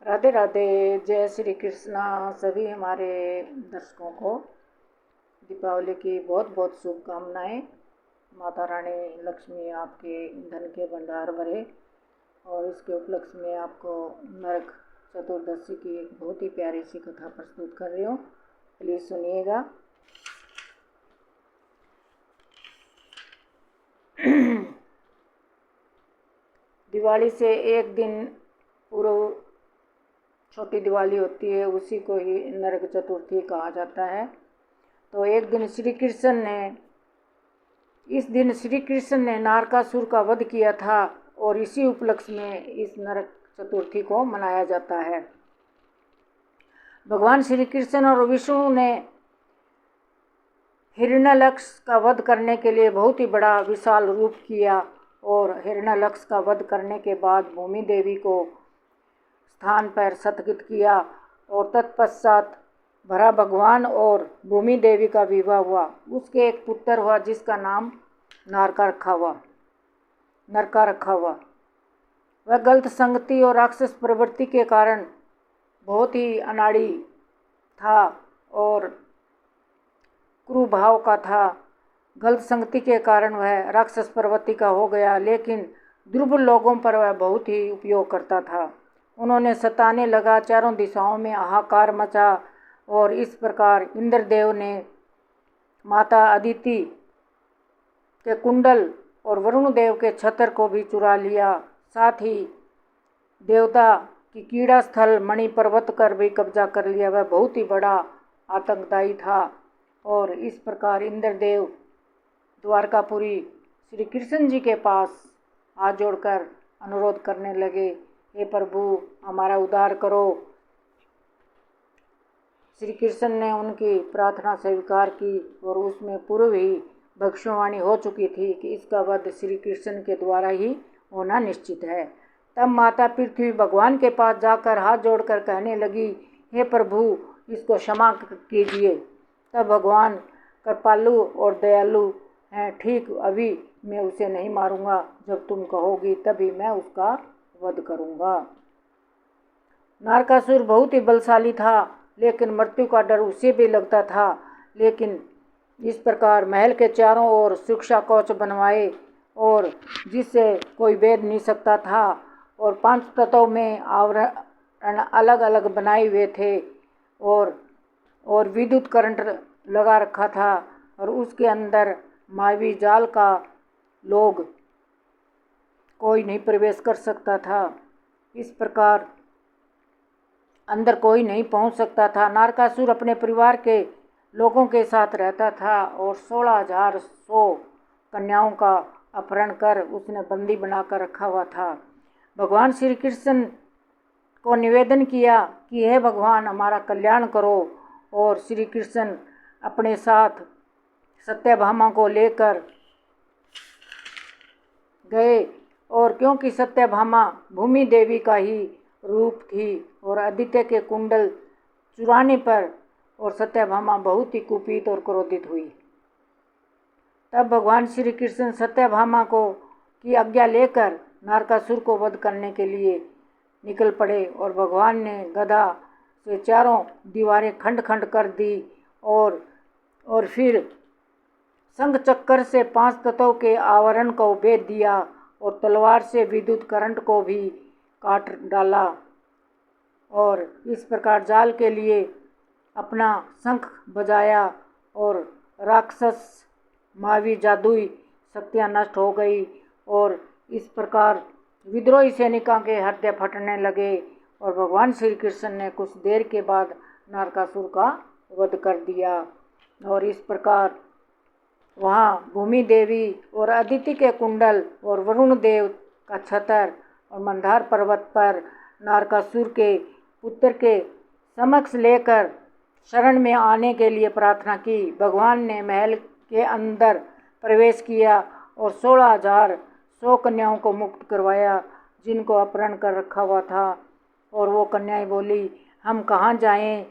राधे राधे। जय श्री कृष्णा। सभी हमारे दर्शकों को दीपावली की बहुत बहुत शुभकामनाएं। माता रानी लक्ष्मी आपके धन के भंडार भरे और इसके उपलक्ष्य में आपको नरक चतुर्दशी की एक बहुत ही प्यारी सी कथा प्रस्तुत कर रही हूँ। प्लीज़ सुनिएगा। दिवाली से एक दिन पूर्व छोटी दिवाली होती है, उसी को ही नरक चतुर्थी कहा जाता है। तो एक दिन इस दिन श्री कृष्ण ने नारकासुर का वध किया था और इसी उपलक्ष्य में इस नरक चतुर्थी को मनाया जाता है। भगवान श्री कृष्ण और विष्णु ने हिरण्यलक्ष का वध करने के लिए बहुत ही बड़ा विशाल रूप किया और हिरण्यलक्ष का वध करने के बाद भूमि देवी को स्थान पर सतगित किया और तत्पश्चात भरा भगवान और भूमि देवी का विवाह हुआ। उसके एक पुत्र हुआ जिसका नाम नरका रखा हुआ। वह गलत संगति और राक्षस प्रवृत्ति के कारण बहुत ही अनाड़ी था और क्रूर का था। गलत संगति के कारण वह राक्षस प्रवृत्ति का हो गया, लेकिन दुर्बल लोगों पर वह बहुत ही उपयोग करता था। उन्होंने सताने लगा, चारों दिशाओं में हाहाकार मचा और इस प्रकार इंद्रदेव ने माता अदिति के कुंडल और वरुण देव के छत्र को भी चुरा लिया। साथ ही देवता की कीड़ा स्थल मणि पर्वत कर भी कब्जा कर लिया। वह बहुत ही बड़ा आतंकदायी था और इस प्रकार इंद्रदेव द्वारकापुरी श्री कृष्ण जी के पास हाथ जोड़कर अनुरोध करने लगे, हे प्रभु हमारा उद्धार करो। श्री कृष्ण ने उनकी प्रार्थना स्वीकार की और उसमें पूर्व ही भविष्यवाणी हो चुकी थी कि इसका वध श्री कृष्ण के द्वारा ही होना निश्चित है। तब माता पृथ्वी भगवान के पास जाकर हाथ जोड़कर कहने लगी, हे प्रभु इसको क्षमा कीजिए। तब भगवान कृपालु और दयालु हैं। ठीक अभी मैं उसे नहीं मारूंगा, जब तुम कहोगी तभी मैं उसका वध करूंगा। नारकासुर बहुत ही बलशाली था, लेकिन मृत्यु का डर उसे भी लगता था। लेकिन इस प्रकार महल के चारों ओर सुरक्षा कवच बनवाए और जिससे कोई भेद नहीं सकता था और 5 तत्वों में आवरण अलग अलग बनाए हुए थे और विद्युत करंट लगा रखा था और उसके अंदर मायावी जाल का लोग कोई नहीं प्रवेश कर सकता था। इस प्रकार अंदर कोई नहीं पहुंच सकता था। नारकासुर अपने परिवार के लोगों के साथ रहता था और 16,100 कन्याओं का अपहरण कर उसने बंदी बनाकर रखा हुआ था। भगवान श्री कृष्ण को निवेदन किया कि हे भगवान हमारा कल्याण करो और श्री कृष्ण अपने साथ सत्यभामा को लेकर गए और क्योंकि सत्यभामा भूमि देवी का ही रूप थी और आदित्य के कुंडल चुराने पर और सत्यभामा बहुत ही कुपित और क्रोधित हुई। तब भगवान श्री कृष्ण सत्यभामा को की आज्ञा लेकर नारकासुर को वध करने के लिए निकल पड़े और भगवान ने गदा से चारों दीवारें खंड खंड कर दी और फिर शंख चक्कर से 5 तत्वों के आवरण को भेद दिया और तलवार से विद्युत करंट को भी काट डाला और इस प्रकार जाल के लिए अपना शंख बजाया और राक्षस मायावी जादुई शक्तियाँ नष्ट हो गई और इस प्रकार विद्रोही सैनिकों के हृदय फटने लगे और भगवान श्री कृष्ण ने कुछ देर के बाद नारकासुर का वध कर दिया। और इस प्रकार वहाँ भूमि देवी और अदिति के कुंडल और वरुण देव का छतर और मंदार पर्वत पर नारकासुर के पुत्र के समक्ष लेकर शरण में आने के लिए प्रार्थना की। भगवान ने महल के अंदर प्रवेश किया और 16,100 कन्याओं को मुक्त करवाया जिनको अपहरण कर रखा हुआ था। और वो कन्याएं बोली, हम कहाँ जाएं,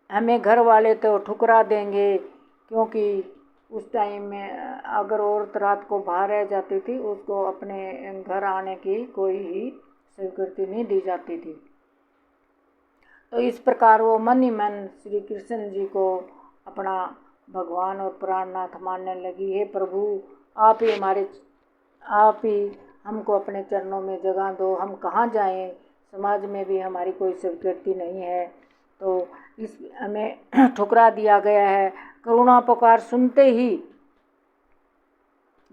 हमें घर वाले तो ठुकरा देंगे क्योंकि उस टाइम में अगर औरत रात को बाहर रह जाती थी, उसको अपने घर आने की कोई ही स्वीकृति नहीं दी जाती थी। तो इस प्रकार वो मन ही मन श्री कृष्ण जी को अपना भगवान और प्राणनाथ मानने लगी। हे प्रभु, आप ही हमको अपने चरणों में जगह दो, हम कहाँ जाएं, समाज में भी हमारी कोई स्वीकृति नहीं है। तो इस हमें ठुकरा दिया गया है। करुणा पुकार सुनते ही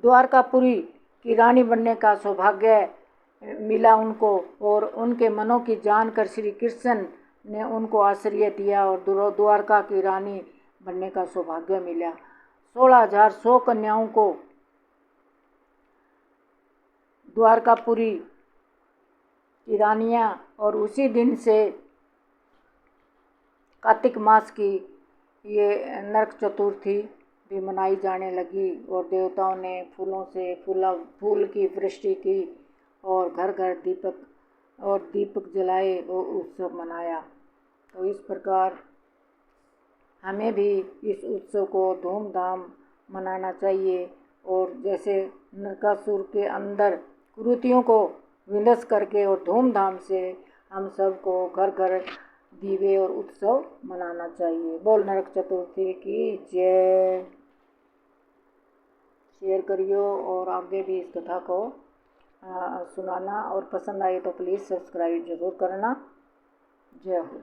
द्वारकापुरी की रानी बनने का सौभाग्य मिला उनको, और उनके मनों की जानकर श्री कृष्ण ने उनको आश्रय दिया और द्वारका की रानी बनने का सौभाग्य मिला। 16,100 कन्याओं को द्वारकापुरी की रानियाँ, और उसी दिन से कार्तिक मास की ये नरक चतुर्थी भी मनाई जाने लगी, और देवताओं ने फूलों से फूल की वृष्टि की और घर घर दीपक जलाए और उत्सव मनाया। तो इस प्रकार हमें भी इस उत्सव को धूमधाम मनाना चाहिए, और जैसे नरकासुर के अंदर कुरीतियों को विनाश करके और धूमधाम से हम सबको घर घर दीवे और उत्सव मनाना चाहिए। बोल नरक चतुर्थी की जय। शेयर करियो और आगे भी इस कथा को सुनाना, और पसंद आए तो प्लीज़ सब्सक्राइब ज़रूर करना। जय हो।